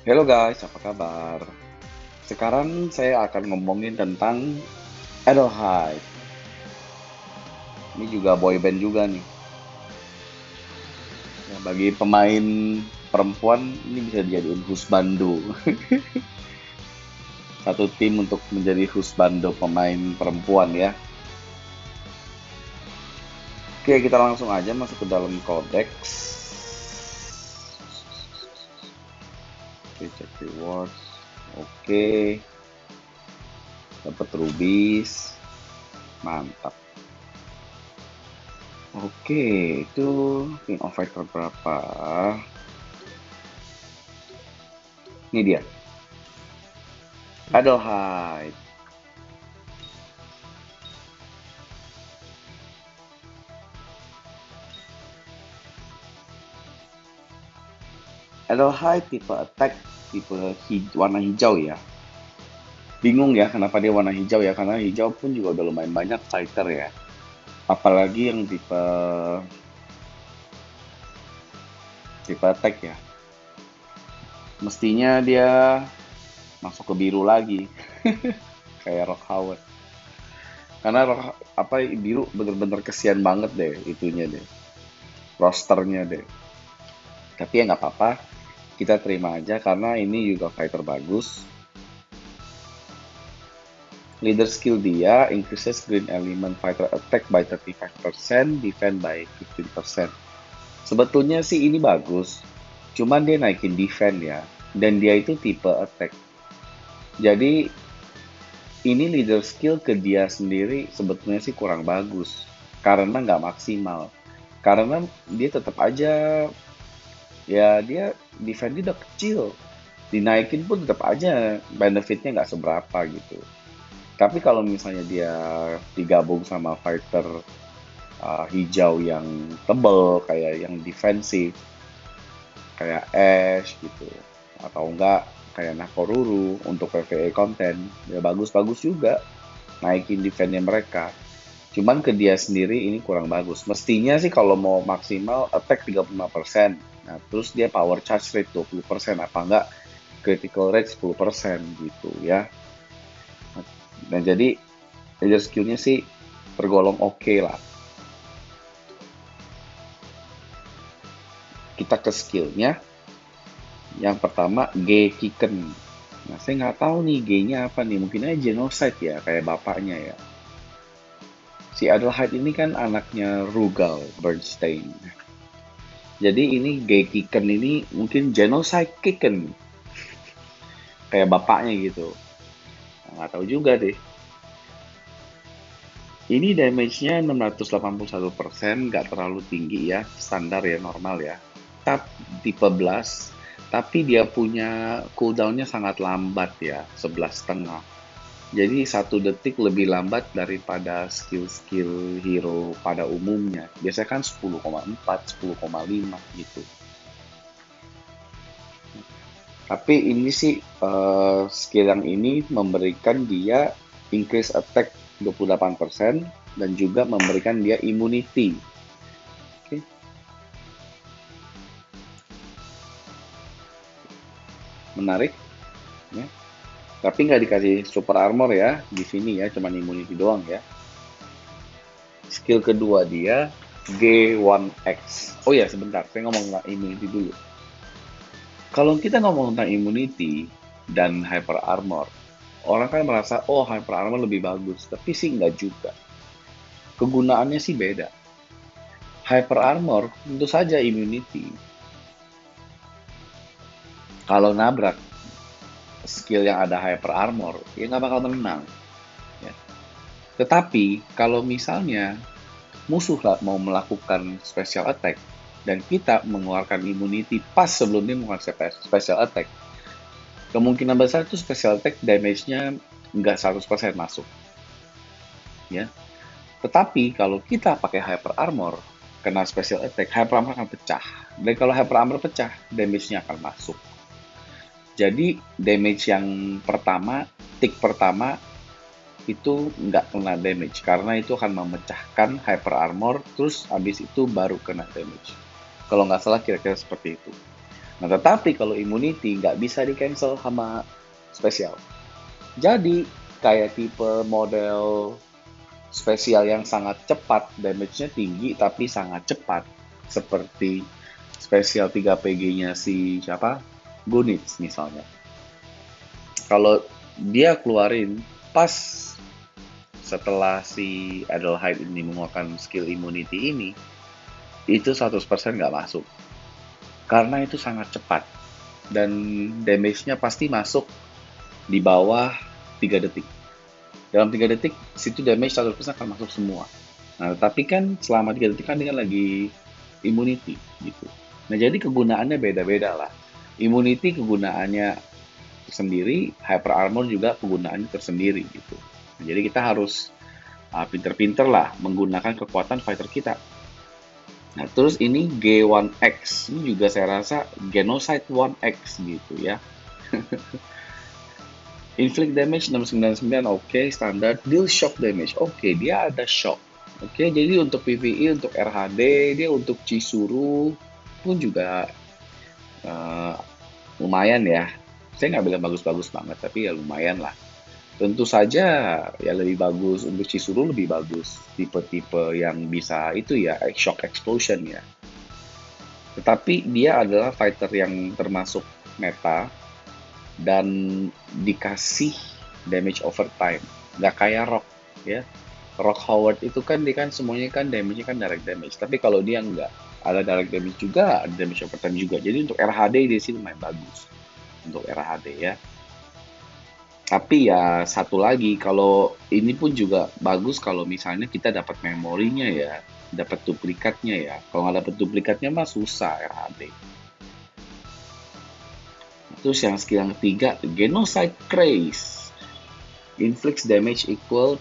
Halo guys, apa kabar? Sekarang saya akan ngomongin tentang Adelheid. Ini juga boyband juga nih. Ya, bagi pemain perempuan ini bisa dijadiin husbando. Satu tim untuk menjadi husbando pemain perempuan ya. Oke, kita langsung aja masuk ke dalam kodeks. Oke, check rewards. Oke, dapat rubis. Mantap. Oke, itu king of fighter berapa? Ini dia. Adelheid. Adelheid tipe attack tipe warna hijau ya. Bingung ya kenapa dia warna hijau ya, karena hijau pun juga udah lumayan banyak fighter ya. Apalagi yang tipe tipe attack ya. Mestinya dia masuk ke biru lagi kayak Rock Howard. Karena biru bener-bener kesian banget deh itunya deh. Rosternya deh. Tapi ya nggak apa-apa, kita terima aja karena ini juga fighter bagus. Leader skill dia increases green element fighter attack by 35%, defend by 15%. Sebetulnya sih ini bagus, cuman dia naikin defend ya, dan dia itu tipe attack. Jadi ini leader skill ke dia sendiri sebetulnya sih kurang bagus, karena nggak maksimal. Karena dia tetap aja, ya dia defendnya udah kecil, dinaikin pun tetap aja benefitnya nggak seberapa gitu. Tapi kalau misalnya dia digabung sama fighter hijau yang tebel kayak yang defensif kayak Ash gitu atau enggak kayak Nakoruru untuk PvE konten ya bagus-bagus juga naikin defense-nya mereka. Cuman ke dia sendiri ini kurang bagus. Mestinya sih kalau mau maksimal attack 35%. Nah, terus dia power charge rate 20% apa enggak critical rate 10% gitu ya. Nah, jadi leader skill-nya sih tergolong oke lah. Kita ke skill-nya. Yang pertama G Kiken. Nah, saya nggak tahu nih G-nya apa nih. Mungkin aja genocide ya, kayak bapaknya ya. Si Adelheid ini kan anaknya Rugal Bernstein. Jadi ini G Kiken ini mungkin genocide Kiken, kayak bapaknya gitu. Nah, nggak tahu juga deh. Ini damage-nya 681%, nggak terlalu tinggi ya, standar ya, normal ya. Tap tipe blast, tapi dia punya cooldown-nya sangat lambat ya, 11,5. Jadi 1 detik lebih lambat daripada skill-skill hero pada umumnya. Biasanya kan 10,4, 10,5 gitu. Tapi ini sih skill yang ini memberikan dia increase attack 28% dan juga memberikan dia immunity. Oke, menarik ya. Tapi nggak dikasih super armor ya di sini ya, cuman immunity doang ya. Skill kedua dia G1X. Oh ya, sebentar, saya ngomong tentang immunity dulu. Kalau kita ngomong tentang immunity dan hyper armor, orang kan merasa, oh hyper armor lebih bagus. Tapi sih nggak juga. Kegunaannya sih beda. Hyper armor tentu saja immunity. Kalau nabrak skill yang ada hyper armor, ya nggak bakal menang. Ya. Tetapi kalau misalnya musuh mau melakukan special attack dan kita mengeluarkan immunity pas sebelum dia mengeluarkan special attack, kemungkinan besar itu special attack damage-nya nggak 100% masuk. Ya. Tetapi kalau kita pakai hyper armor, kena special attack, hyper armor akan pecah. Dan kalau hyper armor pecah, damage-nya akan masuk. Jadi damage yang pertama, tick pertama itu nggak kena damage karena itu akan memecahkan hyper armor terus habis itu baru kena damage. Kalau nggak salah kira-kira seperti itu. Nah, tetapi kalau immunity nggak bisa di cancel sama spesial. Jadi kayak tipe model spesial yang sangat cepat, damage-nya tinggi tapi sangat cepat. Seperti spesial 3PG-nya si siapa? Gunitz misalnya. Kalau dia keluarin pas setelah si Adelheid ini mengeluarkan skill immunity ini, itu 100% nggak masuk. Karena itu sangat cepat. Dan damage-nya pasti masuk di bawah 3 detik. Dalam 3 detik, situ damage 100% akan masuk semua. Nah, tapi kan selama 3 detik kan dia kan lagi immunity gitu. Nah, jadi kegunaannya beda-beda lah. Immunity kegunaannya tersendiri, hyper armor juga kegunaannya tersendiri gitu. Nah, jadi kita harus pinter-pinter lah menggunakan kekuatan fighter kita. Nah, terus ini G1X, ini juga saya rasa Genocide 1X gitu ya. Inflict damage 699 oke, standar. Deal shock damage, oke, dia ada shock. Oke, jadi untuk PvE, untuk RHD, dia untuk Chizuru pun juga lumayan ya. Saya nggak bilang bagus-bagus banget, tapi ya lumayan lah. Tentu saja ya lebih bagus untuk Chizuru, lebih bagus tipe-tipe yang bisa itu ya, shock explosion ya. Tetapi dia adalah fighter yang termasuk meta dan dikasih damage overtime. Nggak kayak Rock ya. Rock Howard itu kan dia kan semuanya kan damage-nya kan direct damage. Tapi kalau dia nggak, ada direct damage juga, ada damage overtime juga. Jadi untuk RHD dia sih lumayan bagus. Untuk RHD ya. Tapi ya satu lagi, kalau ini pun juga bagus kalau misalnya kita dapat memorinya ya, dapat duplikatnya ya. Kalau nggak dapat duplikatnya mah susah RHD. Terus yang skill yang ketiga, Genocide Craze. Inflicts damage equal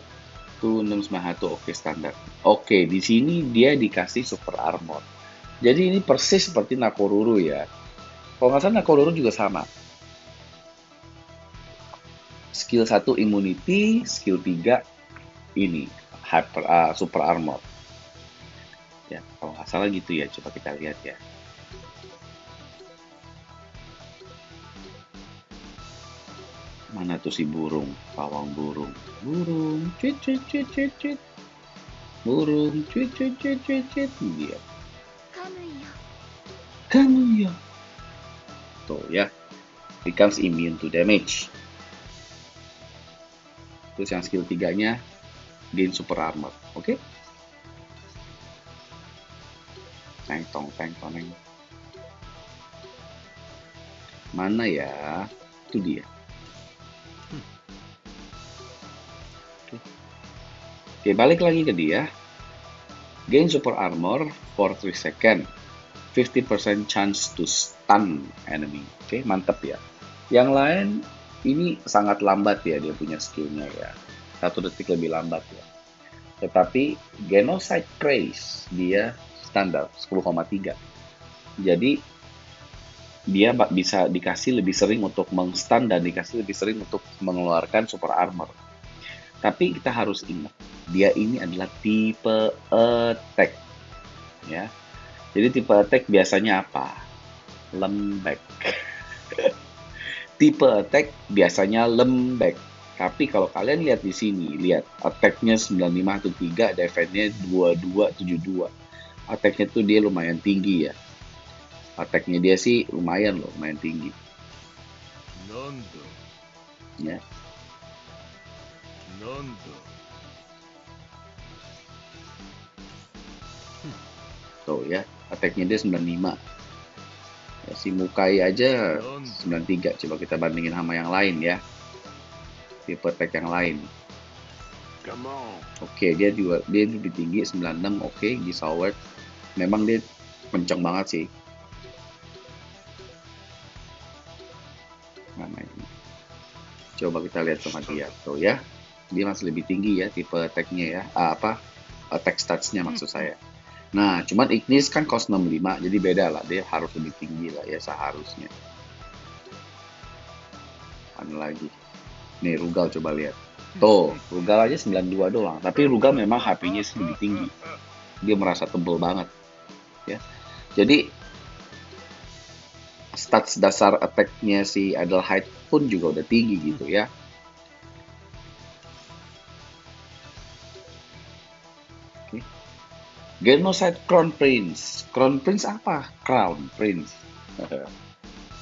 to 691. Oke, standar. Oke, di sini dia dikasih super armor. Jadi ini persis seperti Nakoruru ya. Kalau nggak salah Nakoruru juga sama. Skill 1 immunity, skill 3 ini super armor. Ya, kalau nggak salah gitu ya. Coba kita lihat ya. Mana tuh si burung, pawang burung. Burung, cit cit cit cit cit. Burung, cit cit cit cit cit. Dia. Kamu ya. Tuh ya. Becomes immune to damage. Terus yang skill 3-nya gain super armor. Oke? Teng tong. Mana ya? Itu dia. Oke, balik lagi ke dia. Gain super armor for 3 second. 50% chance to stun enemy. Oke, mantep ya. Yang lain ini sangat lambat ya dia punya skillnya ya. 1 detik lebih lambat ya. Tetapi Genocide Craze dia standar 10,3. Jadi dia bisa dikasih lebih sering untuk mengstun dan dikasih lebih sering untuk mengeluarkan super armor. Tapi kita harus ingat, dia ini adalah tipe attack. Ya. Jadi tipe attack biasanya apa? Lembek. Tipe attack biasanya lembek. Tapi kalau kalian lihat di sini, lihat attack-nya 9513, defense-nya 2272. Attack-nya tuh dia lumayan tinggi ya. Attack-nya dia sih lumayan loh, lumayan tinggi. Ya. Tuh ya, attack-nya dia 95. Ya, si Mukai aja 93. Coba kita bandingin sama yang lain ya. Tipe attack yang lain. Oke, dia lebih tinggi 96. Oke, Gisaward memang dia kenceng banget sih. Mana ini? Coba kita lihat sama dia. Tuh ya, dia masih lebih tinggi ya tipe attack-nya ya. Attack stats-nya maksud saya. Nah, cuman Ignis kan cost 65, jadi beda lah. Dia harus lebih tinggi lah ya seharusnya. Mana lagi? Nih, Rugal coba lihat. Tuh, Rugal aja 92 doang. Tapi Rugal memang HP-nya sih lebih tinggi. Dia merasa tebel banget. Ya. Jadi, stats dasar attack-nya si Adelheid pun juga udah tinggi gitu ya. Oke. Genocide Crown Prince. Crown Prince apa? Crown Prince.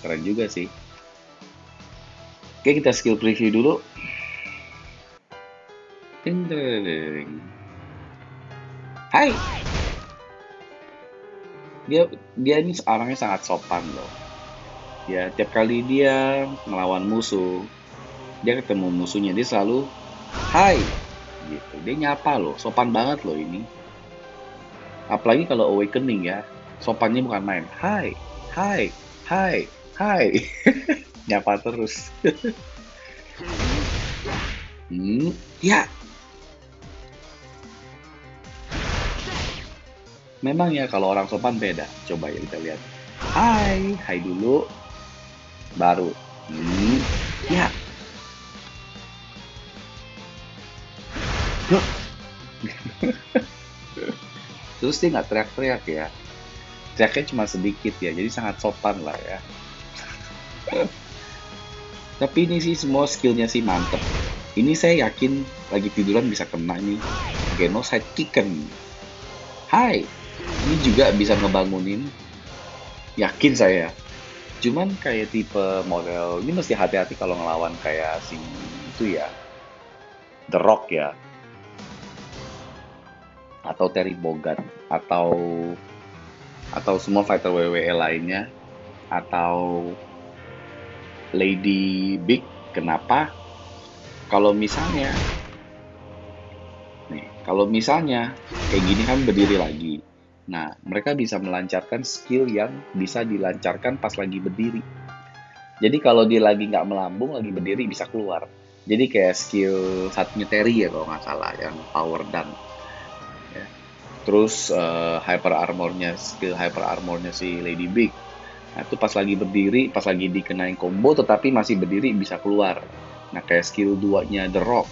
Keren juga sih. Oke, kita skill preview dulu. Ding, ding, ding. Hai. Dia ini orangnya sangat sopan loh. Ya, tiap kali dia melawan musuh, dia ketemu musuhnya, dia selalu hai gitu. Dia nyapa loh, sopan banget loh ini. Apalagi kalau awakening ya, sopannya bukan main. Hai, hai, hai, hai. Nyapa terus. Ya. Memang ya kalau orang sopan beda. Coba ya kita lihat. Hai, hai dulu. Baru. Ya. Terus dia nggak teriak-teriak ya. Teriaknya cuma sedikit ya, jadi sangat sopan lah ya. Tapi ini sih semua skillnya sih mantep. Ini saya yakin lagi tiduran bisa kena nih. Genocide Kicken. Hai, ini juga bisa ngebangunin. Yakin saya. Cuman kayak tipe model, ini mesti hati-hati kalau ngelawan kayak si itu ya. The Rock ya. Atau Terry Bogard. Atau semua fighter WWE lainnya. Atau Lady Big. Kenapa? Kalau misalnya kayak gini kan berdiri lagi. Nah, mereka bisa melancarkan skill yang bisa dilancarkan pas lagi berdiri. Jadi kalau dia lagi nggak melambung, lagi berdiri bisa keluar. Jadi kayak skill satunya Terry ya kalau nggak salah, yang power dunk. Ya. Terus skill hyper armornya si Lady Big. Nah, itu pas lagi berdiri, pas lagi dikenain combo, tetapi masih berdiri bisa keluar. Nah, kayak skill 2-nya The Rock.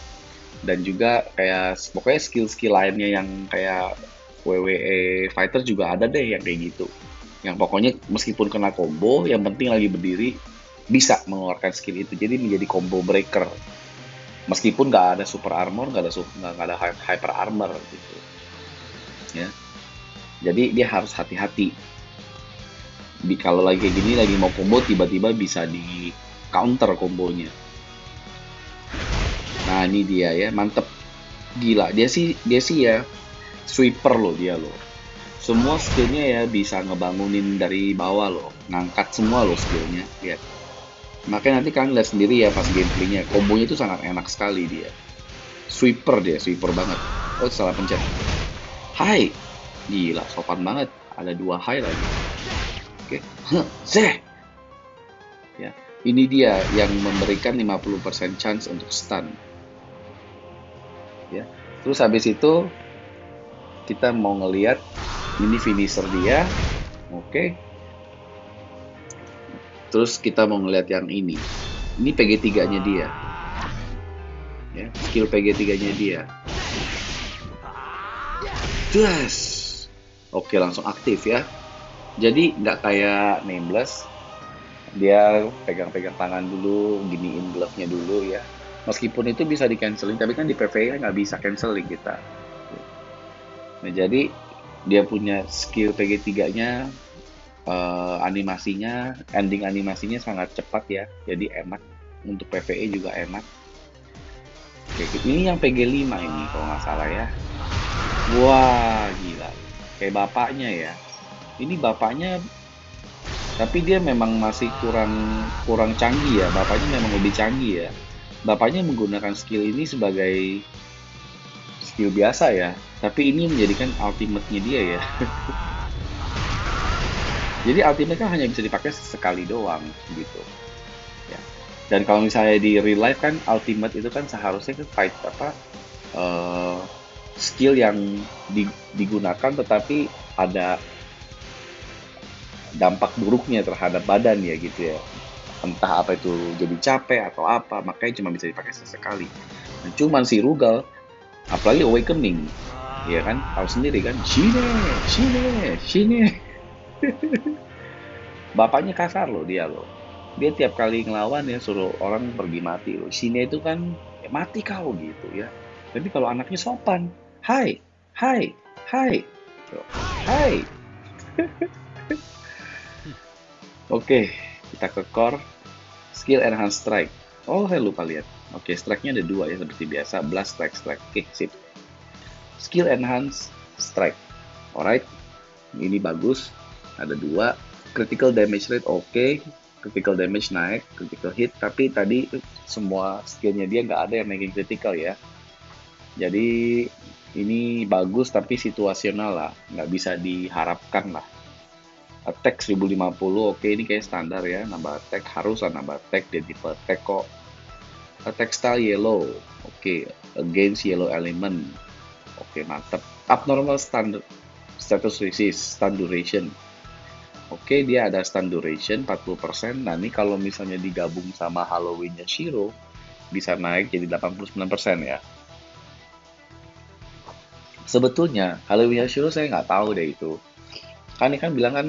Dan juga kayak pokoknya skill-skill lainnya yang kayak WWE Fighter juga ada deh yang kayak gitu. Yang pokoknya meskipun kena combo, yang penting lagi berdiri bisa mengeluarkan skill itu. Jadi menjadi combo breaker. Meskipun nggak ada super armor, nggak ada hyper armor gitu. Ya. Jadi dia harus hati-hati. Kalau lagi kayak gini lagi mau combo tiba-tiba bisa di counter kombonya. Nah ini dia ya, mantep, gila dia sih ya sweeper loh dia loh. Semua skillnya ya bisa ngebangunin dari bawah loh, ngangkat semua loh skillnya, lihat. Makanya nanti kalian lihat sendiri ya pas gameplaynya, kombonya itu sangat enak sekali dia. Sweeper banget. Oh salah pencet. Hai, gila sopan banget, ada 2 hai lagi. Oke, Zeh. Ya, ini dia yang memberikan 50% chance untuk stun. Ya. Terus habis itu kita mau ngelihat ini finisher dia. Oke. Terus kita mau ngelihat yang ini. Ini PG3-nya dia. Ya, skill PG3-nya dia. Das. Oke, langsung aktif ya. Jadi nggak kayak Nameless, dia pegang-pegang tangan dulu, giniin glove-nya dulu ya. Meskipun itu bisa di canceling, tapi kan di PvE nggak bisa canceling kita. Nah jadi dia punya skill PG3-nya, animasinya, ending animasinya sangat cepat ya, jadi enak untuk PvE juga enak. Oke, ini yang PG5 ini kalau nggak salah ya. Wah gila, kayak bapaknya ya. Ini bapaknya, tapi dia memang masih kurang canggih ya. Bapaknya memang lebih canggih ya. Bapaknya menggunakan skill ini sebagai skill biasa ya, tapi ini menjadikan ultimate-nya dia ya. Jadi ultimate kan hanya bisa dipakai sekali doang gitu ya. Dan kalau misalnya di real life kan ultimate itu kan seharusnya kan fight skill yang digunakan tetapi ada dampak buruknya terhadap badan ya gitu ya, entah apa itu jadi capek atau apa, makanya cuma bisa dipakai sesekali. Nah, cuman si Rugal apalagi awakening ya kan, tahu sendiri kan, sini Bapaknya kasar loh dia loh. Dia tiap kali ngelawan ya suruh orang pergi mati loh. Sini itu kan ya mati kau gitu ya. Tapi kalau anaknya sopan, hai, hai, hai, hai. Oke, kita ke core. Skill enhance strike. Oh, saya lupa lihat. Oke, strike-nya ada dua ya seperti biasa. Blast, strike, strike. Oke, sip. Skill enhance strike. Alright, ini bagus. Ada dua. Critical damage rate oke. Critical damage naik, critical hit. Tapi tadi semua skillnya dia nggak ada yang naikin critical ya. Jadi ini bagus tapi situasional lah. Nggak bisa diharapkan lah. Attack 1050, oke ini kayak standar ya. Nambah attack, harus lah nambah attack. Dan tipe attack kok. Attack style yellow, oke. Against yellow element, oke mantep. Abnormal standard status resist, stun duration. Oke, dia ada stun duration 40%. Nah, ini kalau misalnya digabung sama Halloween-nya Shiro, bisa naik jadi 89% ya. Sebetulnya, Halloween-nya Shiro saya nggak tahu deh itu. Kan ini kan bilang kan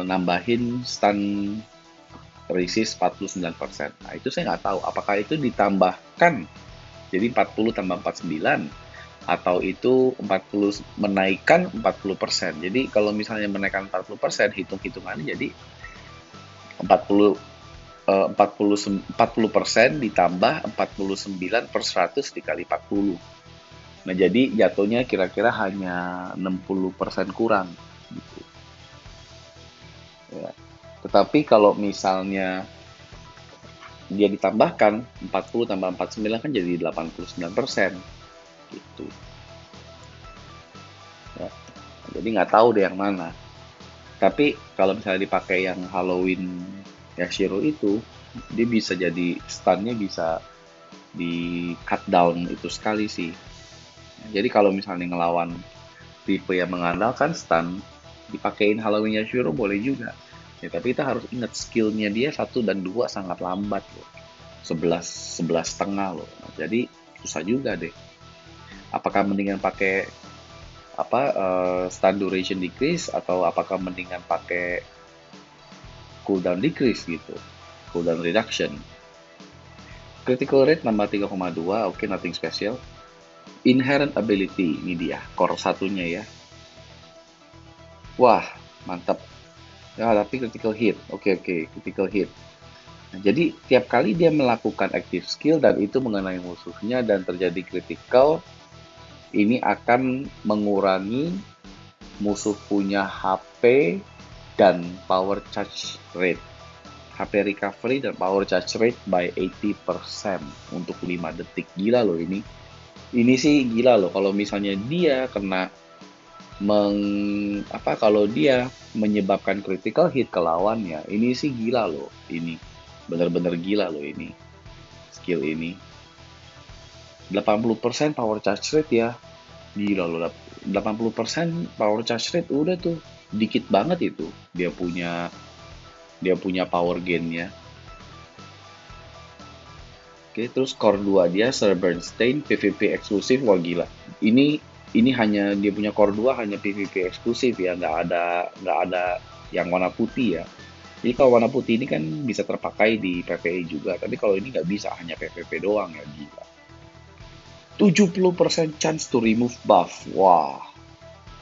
nambahin stun resist 49%. Nah, itu saya nggak tahu. Apakah itu ditambahkan jadi 40 tambah 49 atau itu 40 menaikkan 40%. Jadi kalau misalnya menaikkan 40%, hitung-hitungannya jadi 40 40% ditambah 49 per 100 dikali 40. Nah, jadi jatuhnya kira-kira hanya 60% kurang gitu. Ya. Tetapi kalau misalnya dia ditambahkan 40 tambah 49 kan jadi 89% gitu. Ya. Jadi nggak tahu deh yang mana. Tapi kalau misalnya dipakai yang Halloween Yashiro itu, dia bisa jadi stunnya bisa di cut down itu sekali sih. Jadi kalau misalnya ngelawan tipe yang mengandalkan stun, dipakein Halloween Yashiro boleh juga. Ya, tapi kita harus ingat skillnya dia 1 dan 2 sangat lambat loh. 11 setengah loh. Nah, jadi susah juga deh. Apakah mendingan pakai apa stun duration decrease atau apakah mendingan pakai cooldown decrease gitu, cooldown reduction. Critical rate nambah 3,2, oke, nothing special. Inherent ability, ini dia, core satunya ya. Wah, mantap. Ya, tapi critical hit, oke, critical hit. Nah, jadi tiap kali dia melakukan active skill dan itu mengenai musuhnya dan terjadi critical, ini akan mengurangi musuh punya HP dan power charge rate. HP recovery dan power charge rate by 80% untuk 5 detik. Gila loh ini. Ini sih gila loh kalau misalnya dia kena kalau dia menyebabkan critical hit ke lawannya. Ini sih gila loh ini. Bener-bener gila loh ini. Skill ini. 80% power charge rate ya. Gila loh. 80% power charge rate udah tuh dikit banget itu. Dia punya power gain-nya. Oke, terus core 2 dia Bernstein PvP eksklusif, wah gila. Ini hanya dia punya core 2 hanya PvP eksklusif ya, nggak ada yang warna putih ya. Jadi kalau warna putih ini kan bisa terpakai di PvE juga, tapi kalau ini nggak bisa, hanya PvP doang ya, gila. 70% chance to remove buff. Wah,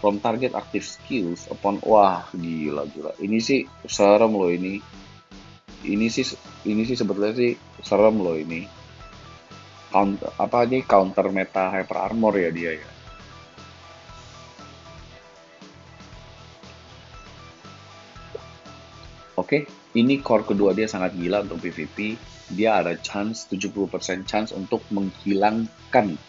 from target active skills upon, wah gila gila. Ini sih serem loh ini. Ini sih sebetulnya sih serem loh ini. Counter meta hyper armor ya dia ya. Oke, ini core kedua dia sangat gila untuk PvP. Dia ada chance 70% chance untuk menghilangkan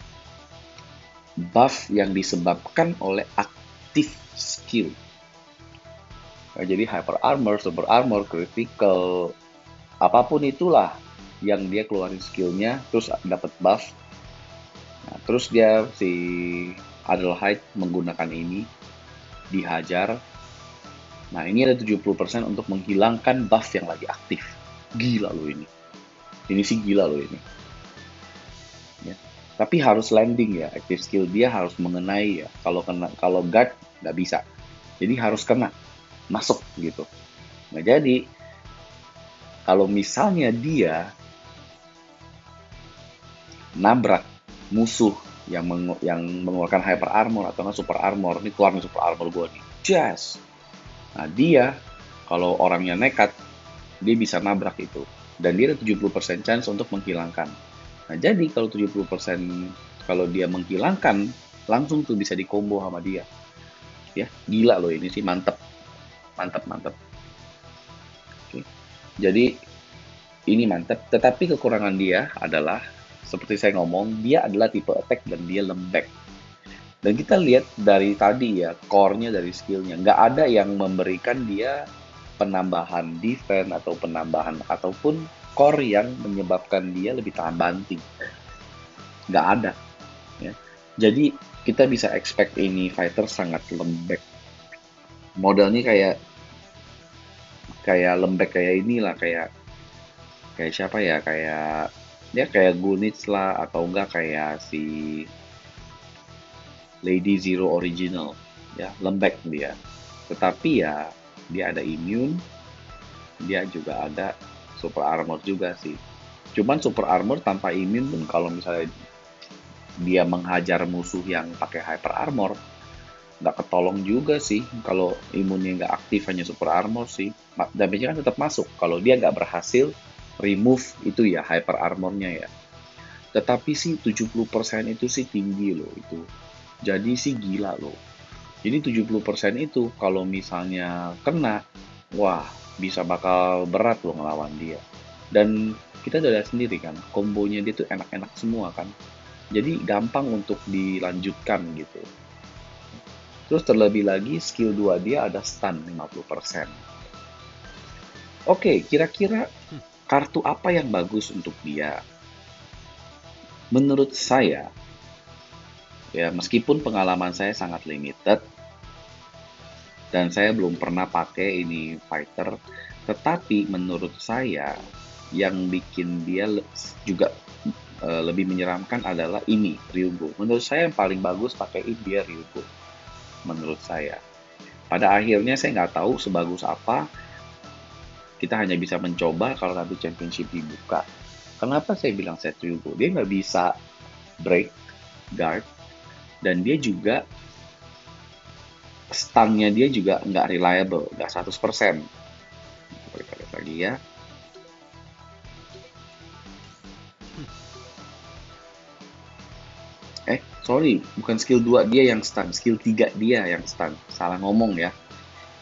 buff yang disebabkan oleh active skill. Nah, jadi hyper armor, super armor, critical, apapun itulah yang dia keluarin skillnya, terus dapat buff. Nah, terus dia si Adelheid menggunakan ini, dihajar. Nah, ini ada 70% untuk menghilangkan buff yang lagi aktif. Gila loh ini. Ini sih gila loh ini. Ya. Tapi harus landing ya, active skill dia harus mengenai ya. Kalau guard nggak bisa. Jadi harus kena, masuk gitu. Nah, jadi kalau misalnya dia nabrak musuh yang mengeluarkan hyper armor atau nggak super armor, ini keluar nih super armor gue nih, just. Nah, dia kalau orangnya nekat, dia bisa nabrak itu. Dan dia ada 70% chance untuk menghilangkan. Nah, jadi kalau 70% kalau dia menghilangkan, langsung tuh bisa di combo sama dia. Ya, gila loh ini sih, mantep, mantep, mantep. Oke. Jadi ini mantep, tetapi kekurangan dia adalah seperti saya ngomong, dia adalah tipe attack dan dia lembek. Dan kita lihat dari tadi ya, core-nya dari skill-nya. Nggak ada yang memberikan dia penambahan defense atau penambahan ataupun core yang menyebabkan dia lebih tahan banting. Nggak ada. Ya. Jadi kita bisa expect ini fighter sangat lembek. Modelnya kayak kayak lembek kayak inilah, kayak kayak siapa ya, kayak ya kayak Gunits lah atau enggak kayak si Lady Zero Original, ya lembek dia. Tetapi ya dia ada immune, dia juga ada super armor juga sih. Cuman super armor tanpa immune pun kalau misalnya dia menghajar musuh yang pakai hyper armor, nggak ketolong juga sih. Kalau imunnya nggak aktif hanya super armor sih, damage-nya kan tetap masuk kalau dia nggak berhasil remove itu ya hyper armornya ya. Tetapi sih 70% itu sih tinggi loh itu. Jadi sih gila loh. Jadi 70% itu kalau misalnya kena, wah bisa bakal berat loh ngelawan dia. Dan kita udah lihat sendiri kan, kombonya dia tuh enak-enak semua kan. Jadi gampang untuk dilanjutkan gitu. Terus terlebih lagi skill 2 dia ada stun 50%. Oke, kira-kira kartu apa yang bagus untuk dia? Menurut saya, ya meskipun pengalaman saya sangat limited dan saya belum pernah pakai ini fighter, tetapi menurut saya yang bikin dia juga lebih menyeramkan adalah ini Ryugo. Menurut saya yang paling bagus pakai dia Ryugo. Menurut saya. Pada akhirnya saya nggak tahu sebagus apa. Kita hanya bisa mencoba kalau nanti championship dibuka. Kenapa saya bilang set Ryugo? Dia nggak bisa break guard dan dia juga stun-nya dia juga nggak reliable, nggak 100%. Lihat lagi ya. Sorry, bukan skill 2 dia yang stun, skill 3 dia yang stun. Salah ngomong ya.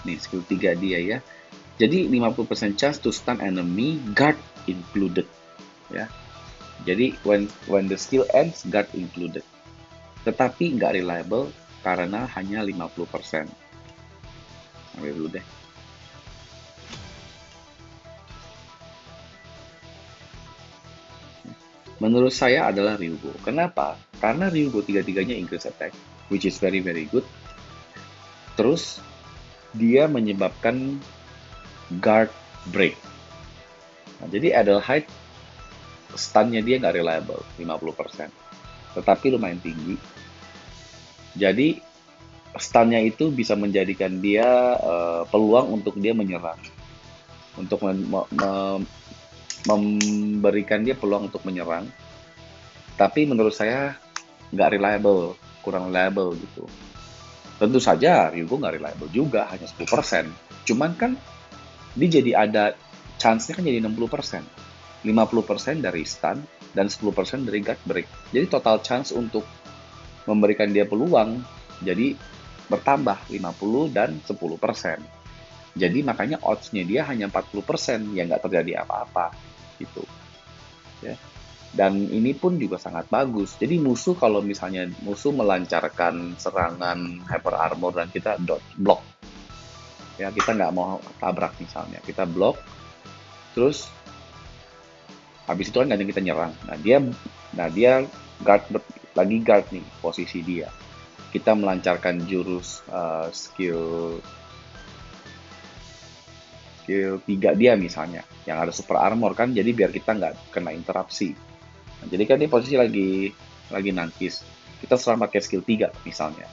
Nih, skill 3 dia ya. Jadi 50% chance to stun enemy, guard included. Ya. Jadi when the skill ends, guard included. Tetapi nggak reliable karena hanya 50%. Ambil dulu deh. Menurut saya adalah Ryugo. Kenapa? Karena Ryugo tiga-tiganya increase attack, which is very very good. Terus dia menyebabkan guard break. Nah, jadi Adelheid stun-nya dia nggak reliable, 50%. Tetapi lumayan tinggi. Jadi stun-nya itu bisa menjadikan dia peluang untuk dia menyerang. Untuk memberikan dia peluang untuk menyerang. Tapi menurut saya nggak reliable, kurang reliable gitu. Tentu saja Ryugo nggak reliable juga, hanya 10%. Cuman kan dia jadi ada chance-nya kan jadi 60%. 50% dari stun dan 10% dari guard break. Jadi total chance untuk memberikan dia peluang jadi bertambah 50 dan 10%. Jadi makanya odds-nya dia hanya 40%, yang nggak terjadi apa-apa gitu. Ya. Dan ini pun juga sangat bagus. Jadi musuh kalau misalnya musuh melancarkan serangan hyper armor dan kita dot block, ya kita nggak mau tabrak misalnya, kita block, terus habis itu kan ganti kita nyerang. Nah dia guard lagi guard nih posisi dia. Kita melancarkan jurus skill skill 3 dia misalnya, yang ada super armor kan, jadi biar kita nggak kena interupsi. Nah, jadi kan dia posisi lagi nangkis. Kita serang pakai skill 3 misalnya.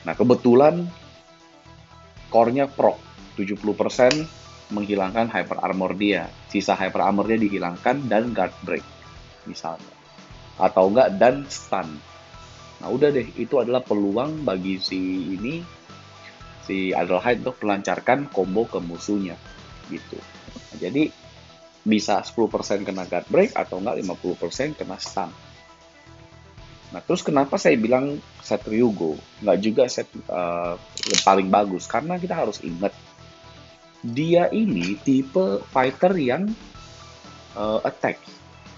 Nah, kebetulan core-nya proc. 70% menghilangkan hyper armor dia. Sisa hyper armor dia dihilangkan dan guard break misalnya. Atau enggak dan stun. Nah udah deh, itu adalah peluang bagi si Adelheid untuk melancarkan combo ke musuhnya gitu. Nah, jadi bisa 10% kena guard break atau enggak 50% kena stun. Nah, terus kenapa saya bilang set Ryugo? Nggak juga set yang paling bagus. Karena kita harus ingat, dia ini tipe fighter yang attack.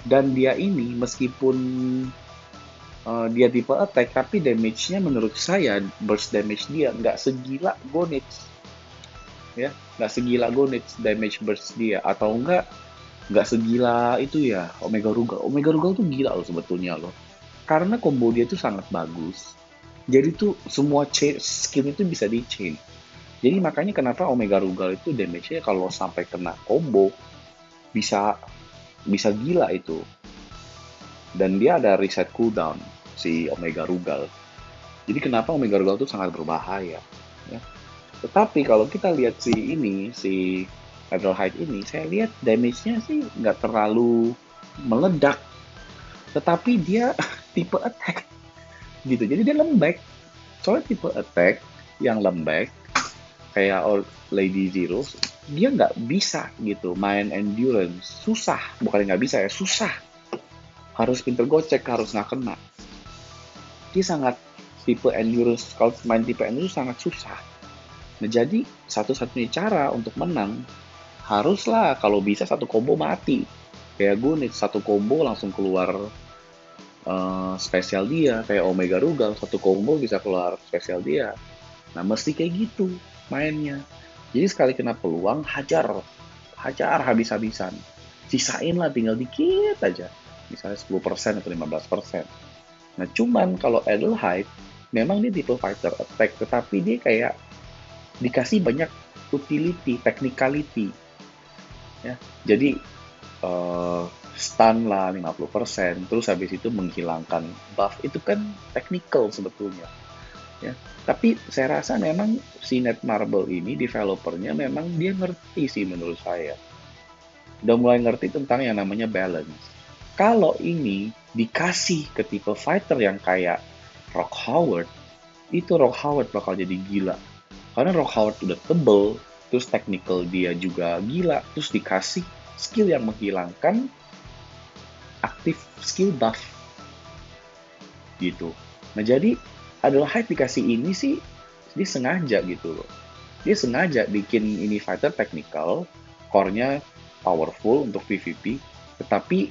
Dan dia ini meskipun dia tipe attack, tapi damage-nya menurut saya, burst damage dia nggak segila Gonitz. Ya, nggak segila Gonitz damage burst dia. Atau nggak segila itu ya, Omega Rugal. Omega Rugal tuh gila loh sebetulnya loh. Karena combo dia tuh sangat bagus. Jadi tuh semua skill itu bisa di chain. Jadi makanya kenapa Omega Rugal itu damage-nya kalau sampai kena combo bisa bisa gila itu. Dan dia ada reset cooldown si Omega Rugal. Jadi kenapa Omega Rugal itu sangat berbahaya. Ya. Tetapi kalau kita lihat si Adelheid ini, saya lihat damage-nya sih nggak terlalu meledak. Tetapi dia tipe attack gitu. Jadi dia lembek. Soalnya tipe attack yang lembek kayak Lady Zero, dia nggak bisa gitu main endurance. Susah, bukan nggak bisa ya, susah. Harus pinter gocek, harus nggak kena. Dia sangat tipe endurance, kalau main tipe endurance sangat susah. Nah jadi satu-satunya cara untuk menang, haruslah kalau bisa satu combo mati. Kayak gue nih, satu combo langsung keluar spesial dia. Kayak Omega Rugal, satu combo bisa keluar spesial dia. Nah mesti kayak gitu mainnya. Jadi sekali kena peluang, hajar habis-habisan. Sisain lah, tinggal dikit aja. Misalnya 10% atau 15%. Nah cuman kalau Adelheid, memang dia tipe fighter attack, tetapi dia kayak dikasih banyak utility, technicality. Ya. Jadi stun lah 50%, terus habis itu menghilangkan buff, itu kan technical sebetulnya. Ya. Tapi saya rasa memang si Netmarble ini developernya memang dia ngerti sih menurut saya. Udah mulai ngerti tentang yang namanya balance. Kalau ini dikasih ke tipe fighter yang kayak Rock Howard, itu Rock Howard bakal jadi gila. Karena Rock Howard udah tebel, terus technical dia juga gila, terus dikasih skill yang menghilangkan aktif skill buff gitu. Nah jadi adalah hype dikasih ini sih dia sengaja gitu loh. Dia sengaja bikin ini fighter technical, core-nya powerful untuk PvP, tetapi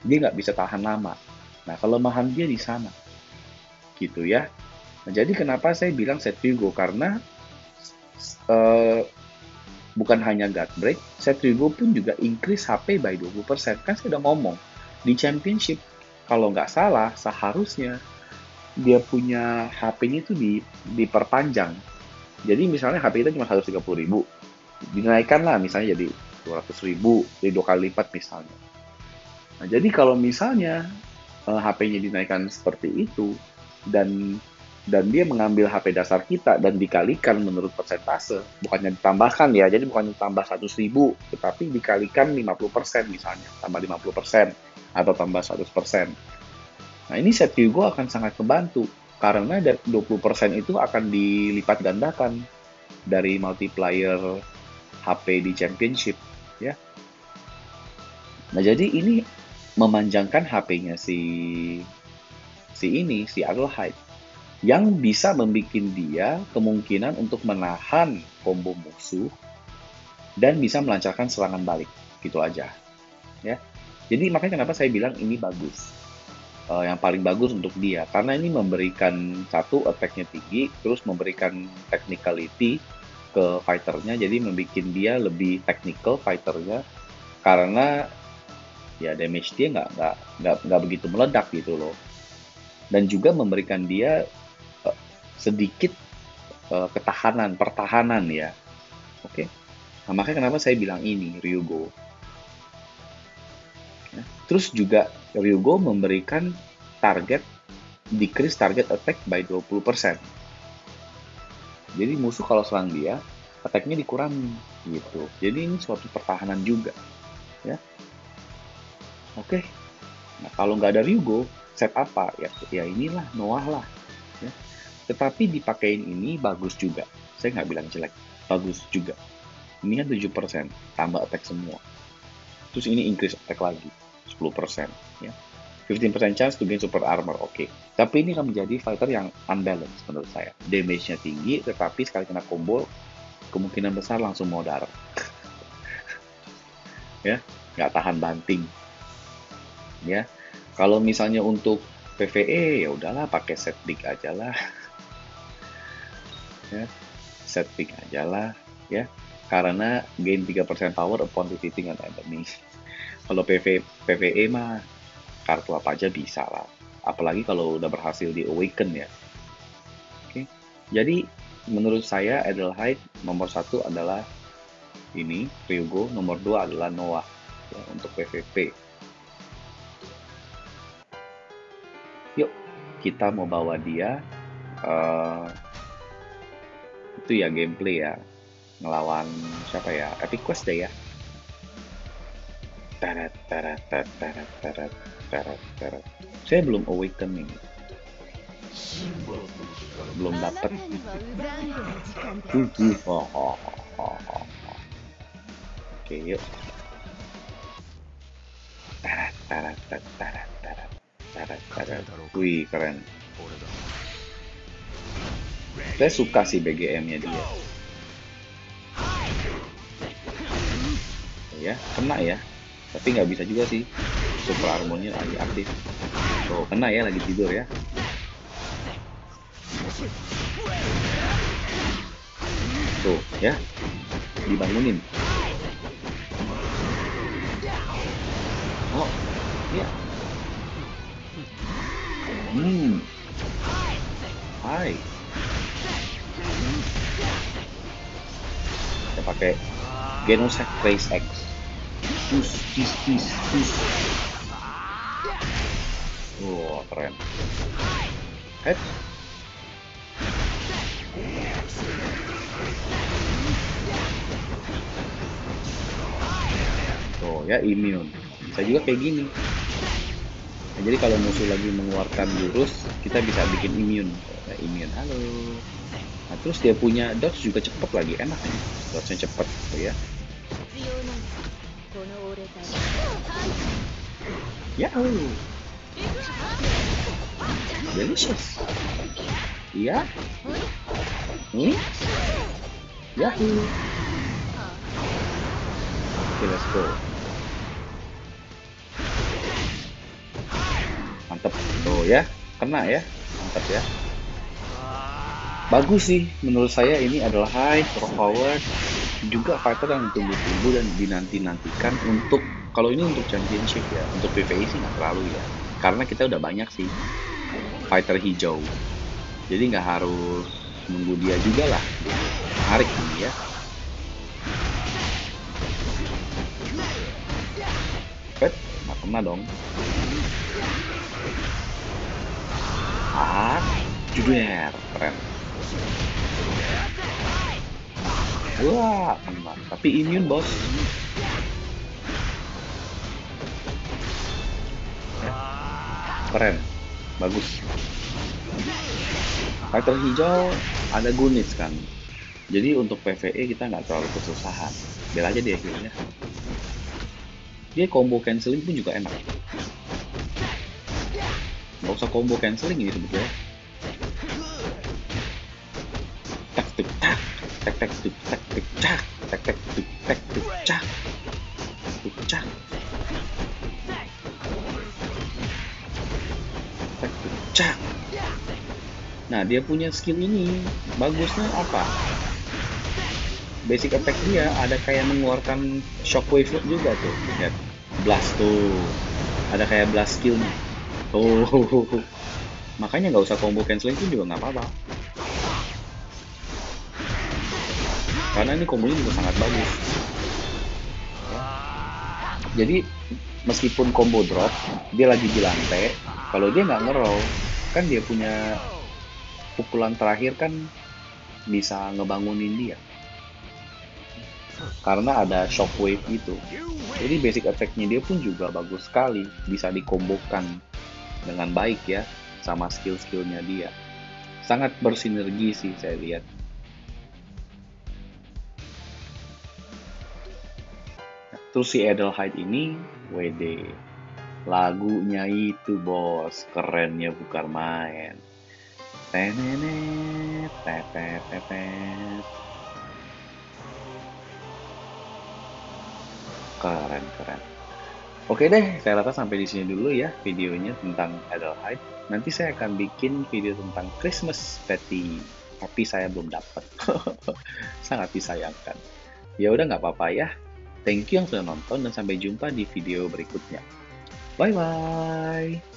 dia nggak bisa tahan lama. Nah kelemahan dia di sana gitu ya. Nah jadi kenapa saya bilang set Vigo, karena bukan hanya guard break, set Vigo pun juga increase HP by 20%. Kan saya udah ngomong, di championship kalau nggak salah seharusnya dia punya HP-nya itu diperpanjang. Jadi misalnya HP kita cuma 130.000, dinaikkan lah misalnya jadi 200.000, jadi 2 kali lipat misalnya. Nah jadi kalau misalnya HP-nya dinaikkan seperti itu, dan dia mengambil HP dasar kita dan dikalikan menurut persentase, bukannya ditambahkan ya, jadi bukan ditambah 100.000, tetapi dikalikan 50% misalnya, tambah 50% atau tambah 100%. Nah ini set Hugo akan sangat membantu, karena 20% itu akan dilipat gandakan dari multiplier HP di championship ya. Nah jadi ini memanjangkan HP-nya si Adelheid, yang bisa membuat dia kemungkinan untuk menahan combo musuh dan bisa melancarkan serangan balik, gitu aja ya. Jadi makanya kenapa saya bilang ini bagus, yang paling bagus untuk dia, karena ini memberikan satu attack-nya tinggi, terus memberikan technicality ke fighternya, jadi membuat dia lebih technical fighternya, karena ya damage dia nggak begitu meledak gitu loh, dan juga memberikan dia sedikit pertahanan ya. Oke. Nah, makanya kenapa saya bilang ini Ryugo. Ya. Terus juga Ryugo memberikan decrease target attack by 20%. Jadi musuh kalau serang dia, attack-nya dikurangi gitu. Jadi ini suatu pertahanan juga, ya. Oke. Nah, kalau nggak ada Ryugo, set apa? Ya inilah Noah lah, ya. Tetapi dipakein ini bagus juga. Saya nggak bilang jelek, bagus juga. Ini kan 7%, tambah attack semua. Terus ini increase attack lagi, 10%, ya. 15% chance to gain super armor, oke. Tapi ini akan menjadi fighter yang unbalanced menurut saya. Damage-nya tinggi, tetapi sekali kena combo, kemungkinan besar langsung modar. Ya, nggak tahan banting. Ya, kalau misalnya untuk PvE, ya udahlah pakai set big aja lah. Ya, set big aja lah. Ya, karena gain 3% power upon defeating an enemy. Kalau PvE mah kartu apa aja bisa lah. Apalagi kalau udah berhasil di awaken ya. Oke. Jadi menurut saya Edelheid nomor 1 adalah ini Ryugo, nomor 2 adalah Noah ya, untuk PvP. Yuk kita mau bawa dia itu ya gameplay ya, ngelawan siapa ya, Epic Quest deh ya. Teret teret teret teret teret teret teret. Saya belum awakening, belum dapet. Oke yuk. Teret teret teret teret teret teret teret. Wih keren. Saya suka sih BGM-nya dia. Ya, kena ya. Tapi nggak bisa juga sih. Super armornya lagi aktif. Tuh, kena ya, lagi tidur ya. Tuh, ya. Dibangunin. Oh, iya. Hai. Kita pakai Genosect Race X. Tus. Wah, keren. Head. Tuh, ya immune. Bisa juga kayak gini. Nah, jadi kalau musuh lagi mengeluarkan jurus, kita bisa bikin immune. Nah, immune, halo. Nah, terus dia punya dodge juga cepet lagi, enak nih. Dodge-nya cepet, tuh ya. Yahoo! Delicious. Iya. Yahoo! Oke, let's go. Mantep. Tuh ya, kena ya. Mantep ya. Bagus sih, menurut saya ini adalah high power, juga fighter yang ditunggu-tunggu dan dinanti-nantikan untuk, kalau ini untuk championship ya, untuk PvE sih nggak terlalu ya, karena kita udah banyak sih fighter hijau, jadi nggak harus nunggu dia juga lah, menarik nih ya. Nggak kena dong. Juder, keren. Wah, kena. Tapi immune bos. Keren, bagus. Fighter hijau ada Gunis kan. Jadi untuk PvE kita nggak terlalu kesusahan. Biar aja dia healnya. Dia combo cancelling pun juga enak. Nggak usah combo cancelling ini sebetulnya. Tak tuk tak, tak tak tuk tak tuk cak, tak tak tuk tak tuk cak, tuk cak, tak tuk cak. Nah dia punya skill ini bagusnya apa? Basic attack dia ada kayak mengeluarkan shockwave juga tuh, lihat, blast tuh, ada kayak blast skillnya. Oh, makanya nggak usah combo canceling pun juga nggak apa-apa. Karena ini kombonya juga sangat bagus. Jadi meskipun combo drop, dia lagi di lantai, kalau dia nggak ngeroll, kan dia punya pukulan terakhir kan bisa ngebangunin dia. karena ada shockwave itu. Jadi basic attack-nya dia pun juga bagus sekali, bisa dikombokan dengan baik ya sama skill-skillnya dia. Sangat bersinergi sih saya lihat. Terus si Edelheid ini, WD, lagunya itu bos, kerennya bukan main. Tenenet, tepet, tepet. Keren, keren. Oke deh, saya rasa sampai di sini dulu ya videonya tentang Edelheid. Nanti saya akan bikin video tentang Christmas Patty, tapi saya belum dapat. Sangat disayangkan. Ya udah nggak apa-apa ya. Thank you yang sudah nonton dan sampai jumpa di video berikutnya. Bye bye.